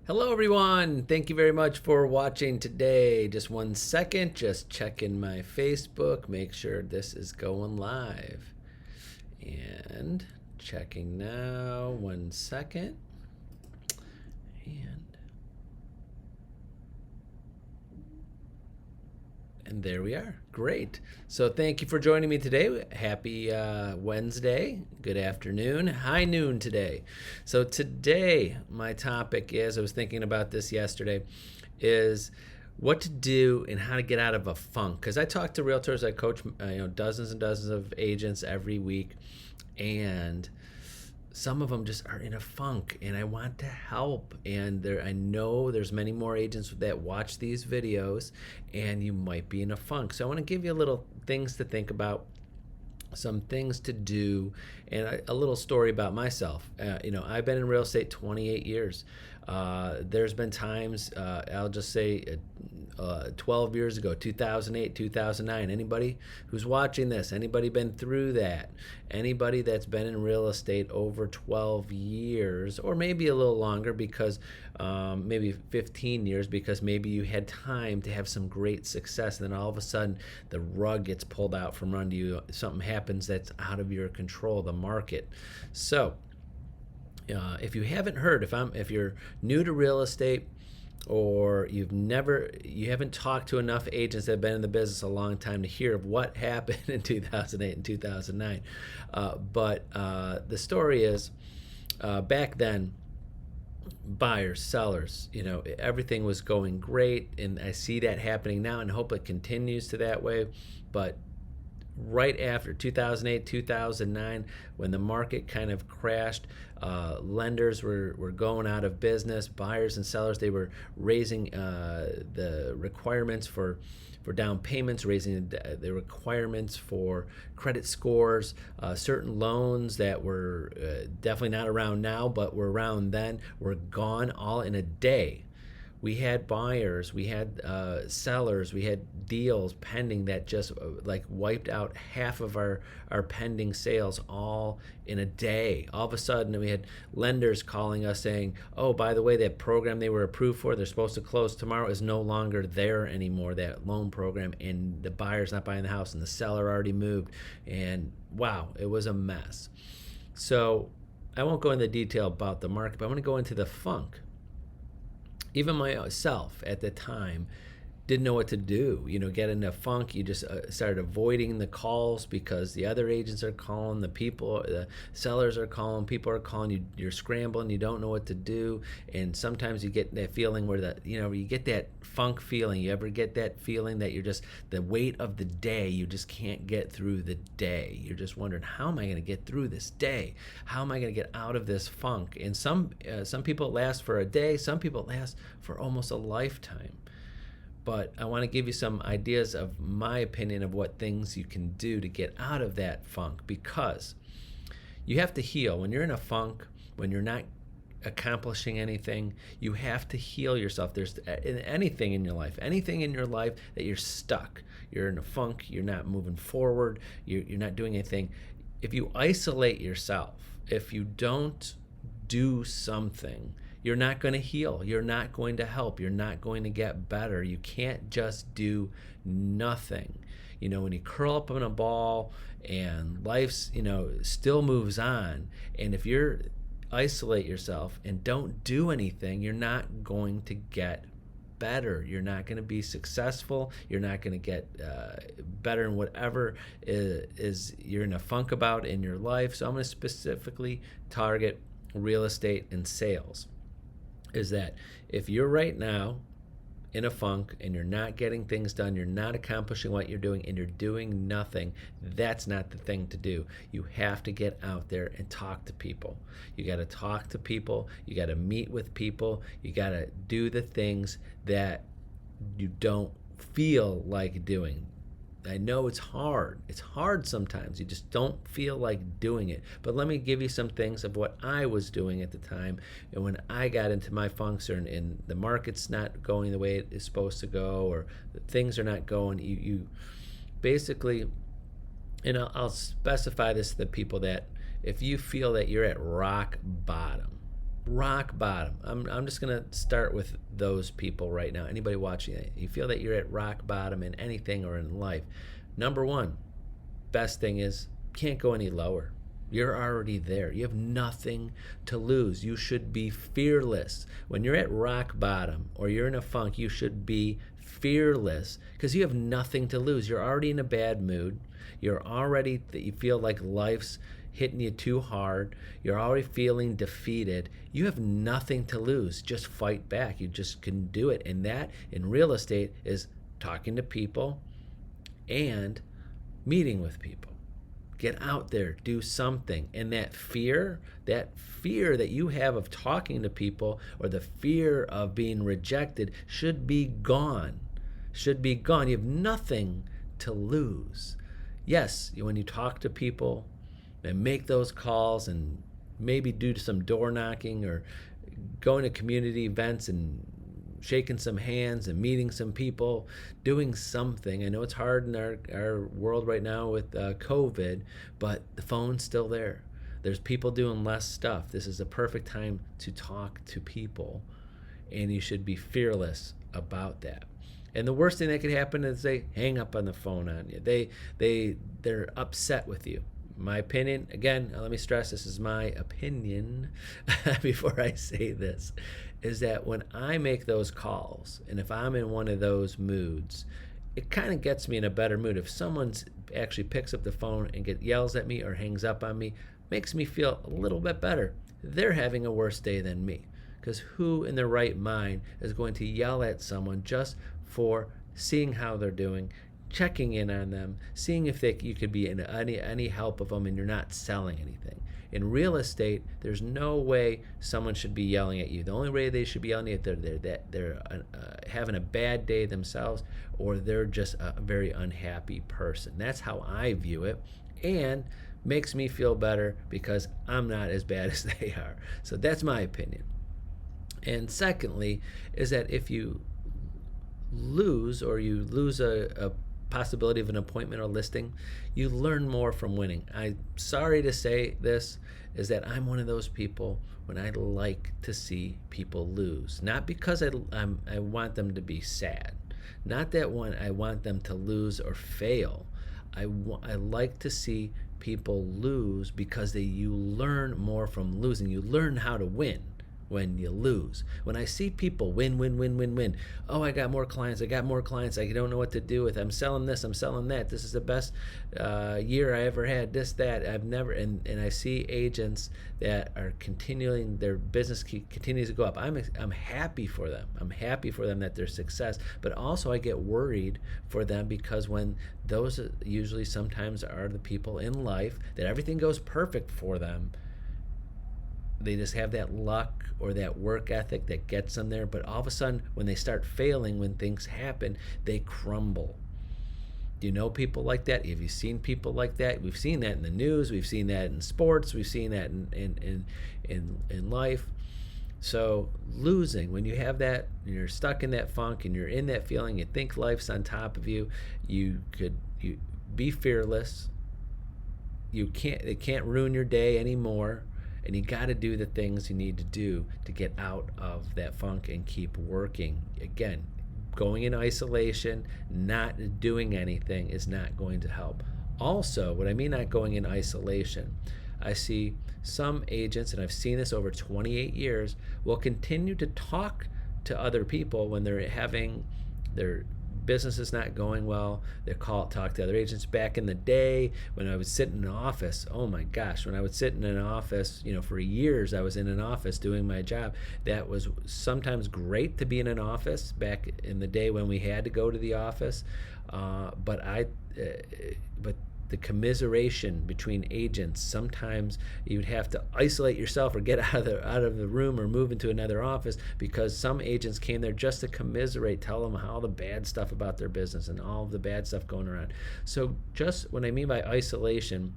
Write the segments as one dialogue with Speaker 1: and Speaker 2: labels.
Speaker 1: Hello, everyone. Thank you very much for watching today. Just 1 second, just checking my Facebook, make sure this is going live. And checking now, 1 second. And there we are. Great. So thank you for joining me today. Happy Wednesday. Good afternoon. High noon today. So today, my topic is, I was thinking about this yesterday, is what to do and how to get out of a funk. Because I talk to realtors, I coach dozens and dozens of agents every week, and some of them just are in a funk, and I want to help. And I know there's many more agents that watch these videos, and you might be in a funk. So I want to give you a little things to think about, some things to do, and a little story about myself. I've been in real estate 28 years. There's been times, I'll just say 12 years ago, 2008, 2009. Anybody who's watching this, anybody been through that? Anybody that's been in real estate over 12 years, or maybe a little longer, because maybe 15 years, because maybe you had time to have some great success, and then all of a sudden the rug gets pulled out from under you. Something happens that's out of your control, the market. So if you haven't heard, if you're new to real estate, or you haven't talked to enough agents that have been in the business a long time to hear of what happened in 2008 and 2009. But the story is, back then, buyers, sellers, everything was going great, and I see that happening now, and hope it continues to that way. But right after 2008, 2009, when the market kind of crashed, lenders were going out of business. Buyers and sellers, they were raising the requirements for down payments, raising the requirements for credit scores. Certain loans that were definitely not around now, but were around then, were gone all in a day. We had buyers, we had sellers, we had deals pending that just wiped out half of our pending sales all in a day. All of a sudden, we had lenders calling us saying, oh, by the way, that program they were approved for, they're supposed to close tomorrow, is no longer there anymore, that loan program, and the buyer's not buying the house, and the seller already moved. And wow, it was a mess. So I won't go into detail about the market, but I want to go into the funk. Even myself at the time didn't know what to do. Get in a funk. You just started avoiding the calls because the other agents are calling, the sellers are calling, people are calling. You're scrambling. You don't know what to do, and sometimes you get that feeling where you get that funk feeling. You ever get that feeling that you're just the weight of the day? You just can't get through the day. You're just wondering, how am I going to get through this day? How am I going to get out of this funk? And some people last for a day. Some people last for almost a lifetime. But I want to give you some ideas of my opinion of what things you can do to get out of that funk, because you have to heal. When you're in a funk, when you're not accomplishing anything, you have to heal yourself. There's anything in your life that you're stuck. You're in a funk, you're not moving forward, you're not doing anything. If you isolate yourself, if you don't do something, you're not going to heal. You're not going to help. You're not going to get better. You can't just do nothing. When you curl up in a ball and life's, still moves on, and if you're isolate yourself and don't do anything, you're not going to get better. You're not going to be successful. You're not going to get better in whatever is you're in a funk about in your life. So I'm going to specifically target real estate and sales. Is that if you're right now in a funk and you're not getting things done, you're not accomplishing what you're doing, and you're doing nothing, that's not the thing to do. You have to get out there and talk to people. You got to talk to people. You got to meet with people. You got to do the things that you don't feel like doing. I know it's hard. It's hard sometimes. You just don't feel like doing it. But let me give you some things of what I was doing at the time. And when I got into my funks, and the market's not going the way it is supposed to go, or things are not going, you basically, and I'll specify this to the people, that if you feel that you're at rock bottom, rock bottom. I'm just going to start with those people right now. Anybody watching it, you feel that you're at rock bottom in anything or in life. Number one, best thing is can't go any lower. You're already there. You have nothing to lose. You should be fearless. When you're at rock bottom or you're in a funk, you should be fearless because you have nothing to lose. You're already in a bad mood. You're already, you feel like life's hitting you too hard. You're already feeling defeated. You have nothing to lose. Just fight back. You just can do it. And that in real estate is talking to people and meeting with people. Get out there, do something. And that fear that you have of talking to people or the fear of being rejected should be gone. Should be gone. You have nothing to lose. Yes, when you talk to people and make those calls and maybe do some door knocking or going to community events and shaking some hands and meeting some people, doing something. I know it's hard in our world right now with COVID, but the phone's still there. There's people doing less stuff. This is the perfect time to talk to people, and you should be fearless about that. And the worst thing that could happen is they hang up on the phone on you. They're upset with you. My opinion, again, let me stress this is my opinion before I say this, is that when I make those calls and if I'm in one of those moods, it kind of gets me in a better mood. If someone actually picks up the phone and yells at me or hangs up on me, makes me feel a little bit better. They're having a worse day than me, because who in their right mind is going to yell at someone just for seeing how they're doing, checking in on them, seeing if you could be in any help of them, and you're not selling anything. In real estate, there's no way someone should be yelling at you. The only way they should be yelling at you, they're having a bad day themselves, or they're just a very unhappy person. That's how I view it, and makes me feel better because I'm not as bad as they are. So that's my opinion. And secondly, is that if you lose a possibility of an appointment or listing, you learn more from winning. I'm sorry to say this, is that I'm one of those people when I like to see people lose. Not because I want them to be sad. Not that I want them to lose or fail. I like to see people lose because you learn more from losing. You learn how to win when you lose. When I see people win. Oh, I got more clients. I don't know what to do with. I'm selling this. I'm selling that. This is the best year I ever had. This, that. I've never. And I see agents that are continuing, their business continues to go up. I'm happy for them. I'm happy for them that their success. But also I get worried for them because when those usually sometimes are the people in life that everything goes perfect for them, they just have that luck or that work ethic that gets them there. But all of a sudden, when they start failing, when things happen, they crumble. Do you know people like that? Have you seen people like that? We've seen that in the news. We've seen that in sports. We've seen that in life. So losing, when you have that, and you're stuck in that funk and you're in that feeling, you think life's on top of you, you be fearless. It can't ruin your day anymore. And you got to do the things you need to do to get out of that funk and keep working. Again, going in isolation, not doing anything is not going to help. Also, what I mean not going in isolation, I see some agents, and I've seen this over 28 years, will continue to talk to other people when they're having their business is not going well. They talk to other agents. Back in the day when I would sit in an office, oh my gosh, when I would sit in an office, for years I was in an office doing my job. That was sometimes great to be in an office back in the day when we had to go to the office. But the commiseration between agents, sometimes you'd have to isolate yourself or get out of the room or move into another office because some agents came there just to commiserate, tell them all the bad stuff about their business and all of the bad stuff going around. So just what I mean by isolation,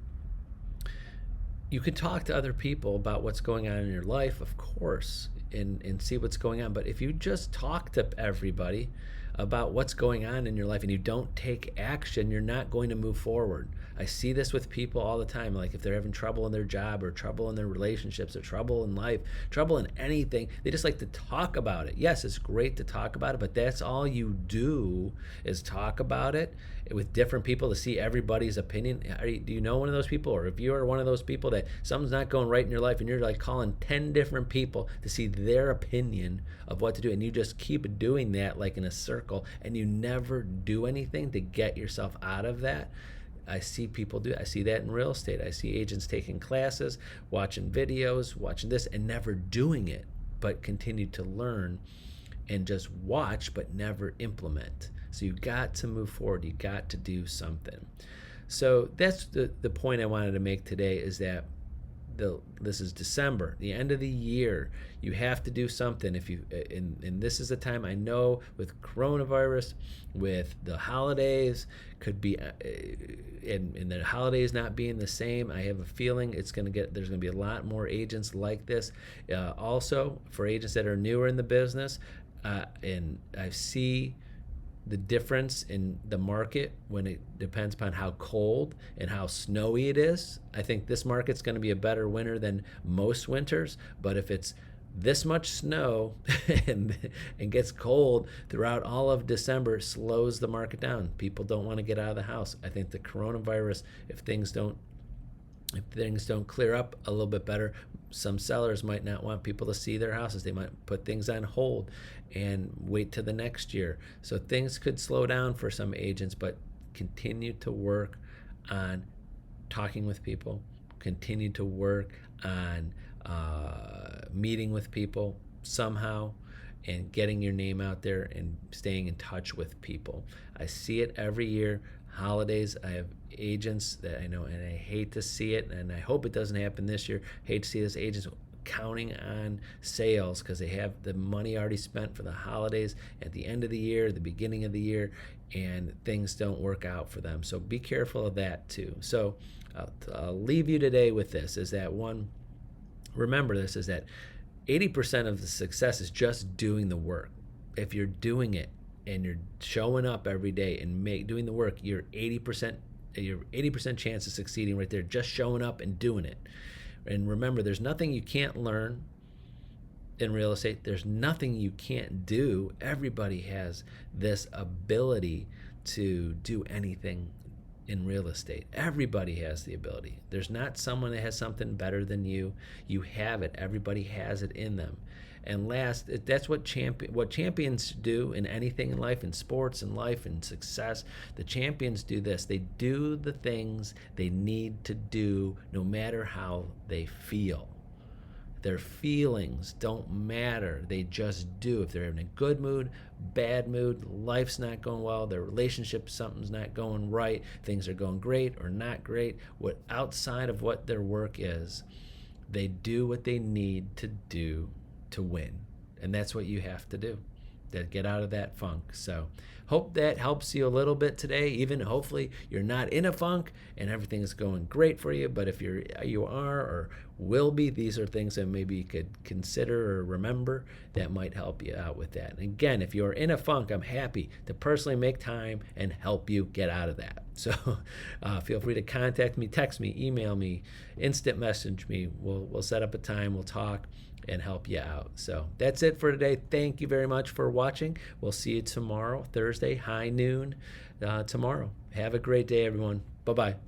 Speaker 1: you can talk to other people about what's going on in your life, of course, and see what's going on. But if you just talk to everybody about what's going on in your life and you don't take action, you're not going to move forward. I see this with people all the time. Like if they're having trouble in their job or trouble in their relationships or trouble in life, trouble in anything, they just like to talk about it. Yes, it's great to talk about it, but that's all you do is talk about it with different people to see everybody's opinion. Do you know one of those people? Or if you are one of those people that something's not going right in your life and you're like calling 10 different people to see their opinion of what to do, and you just keep doing that like in a circle and you never do anything to get yourself out of that. I see people do. I see that in real estate. I see agents taking classes, watching videos, watching this, and never doing it, but continue to learn and just watch, but never implement. So you got to move forward. You got to do something. So that's the point I wanted to make today, is that this is December, the end of the year. You have to do something. If you and this is the time, I know, with coronavirus, with the holidays, could be and the holidays not being the same. I have a feeling there's going to be a lot more agents like this. Also, for agents that are newer in the business, and I see the difference in the market when it depends upon how cold and how snowy it is. I think this market's going to be a better winter than most winters, but if it's this much snow and gets cold throughout all of December, slows the market down. People don't want to get out of the house. I think the coronavirus, if things don't clear up a little bit better, some sellers might not want people to see their houses. They might put things on hold and wait till the next year. So things could slow down for some agents, but continue to work on talking with people, continue to work on meeting with people somehow, and getting your name out there and staying in touch with people. I see it every year. Holidays, I have agents that I know, and I hate to see it, and I hope it doesn't happen this year. Hate to see this agents counting on sales because they have the money already spent for the holidays at the end of the year, the beginning of the year, and things don't work out for them. So be careful of that too. So I'll leave you today with this, is that one, remember this, is that 80% of the success is just doing the work. If you're doing it and you're showing up every day and doing the work, you're 80% chance of succeeding right there, just showing up and doing it. And remember, there's nothing you can't learn in real estate. There's nothing you can't do. Everybody has this ability to do anything in real estate. Everybody has the ability. There's not someone that has something better than you. You have it. Everybody has it in them. And last, that's what champions do in anything in life, in sports and life and success. The champions do this. They do the things they need to do no matter how they feel. Their feelings don't matter. They just do. If they're in a good mood, bad mood, life's not going well, their relationship, something's not going right, things are going great or not great, what outside of what their work is, they do what they need to do to win. And that's what you have to do to get out of that funk. So hope that helps you a little bit today. Even hopefully you're not in a funk and everything is going great for you. But if you are or will be, these are things that maybe you could consider or remember that might help you out with that. And again, if you're in a funk, I'm happy to personally make time and help you get out of that. So feel free to contact me, text me, email me, instant message me. We'll set up a time, we'll talk and help you out. So that's it for today. Thank you very much for watching. We'll see you tomorrow, Thursday, high noon tomorrow. Have a great day, everyone. Bye-bye.